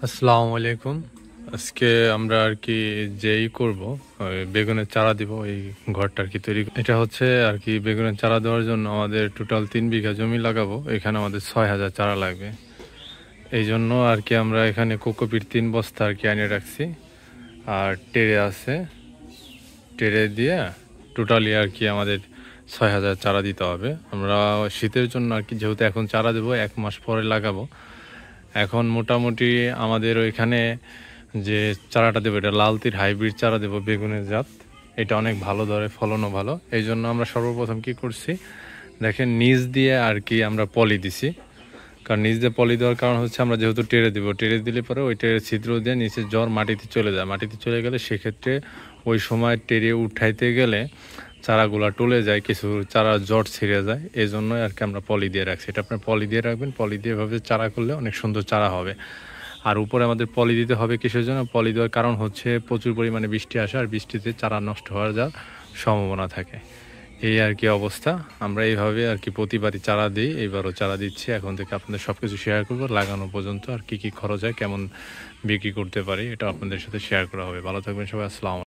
আসসালামু আলাইকুম। আজকে আমরা আর কি যেই করব ওই বেগুনের চারা দিব এই ঘরটা আর কি তৈরি। এটা হচ্ছে আর কি বেগুনের চারা দেওয়ার জন্য আমাদের টোটাল 3 বিঘা জমি লাগাবো। এখানে আমাদের 6,000 চারা লাগবে। এই জন্য আর কি আমরা এখানে কোকোপিট 3 বস্তা আর কি এনে রাখছি। আর টেরে আছে, টেরে দিয়ে টোটালি আর কি আমাদের 6,000 চারা দিতে হবে। আমরা শীতের জন্য আর কি যেহেতু এখন চারা দেবো 1 মাস পরে লাগাবো। এখন মোটামুটি আমাদের ওইখানে যে চারাটা দেবো এটা লাল তীর হাইব্রিড চারা দেবো, বেগুনের জাত। এটা অনেক ভালো ধরে, ফলনও ভালো। এই জন্য আমরা সর্বপ্রথম কি করছি দেখেন, নিচ দিয়ে আর কি আমরা পলি দিছি। কারণ নিচ দিয়ে পলি দেওয়ার কারণ হচ্ছে আমরা যেহেতু টেরে দেবো, টেরে দিলে পরে ওই টেরের ছিদ্র দিয়ে নিচের জ্বর মাটিতে চলে যায়। মাটিতে চলে গেলে সেক্ষেত্রে ওই সময় টেরে উঠাইতে গেলে চারাগুলা টলে যায়, কিছু চারা জট ছিঁড়ে যায়। এই জন্যই আর কি আমরা পলি দিয়ে রাখছি। এটা আপনার পলি দিয়ে রাখবেন। পলি দিয়ে এভাবে চারা করলে অনেক সুন্দর চারা হবে। আর উপরে আমাদের পলি দিতে হবে কিসের জন্য? পলি দেওয়ার কারণ হচ্ছে প্রচুর পরিমাণে বৃষ্টি আসে, আর বৃষ্টিতে চারা নষ্ট হওয়ার যাওয়ার সম্ভাবনা থাকে। এই আর কি অবস্থা। আমরা এইভাবে আর কি প্রতিবারই চারা দিই, এইবারও চারা দিচ্ছি। এখন থেকে আপনাদের সব কিছু শেয়ার করবো, লাগানো পর্যন্ত আর কি কি খরচ হয়, কেমন বিক্রি করতে পারি, এটা আপনাদের সাথে শেয়ার করা হবে। ভালো থাকবেন সবাই। আসসালাম।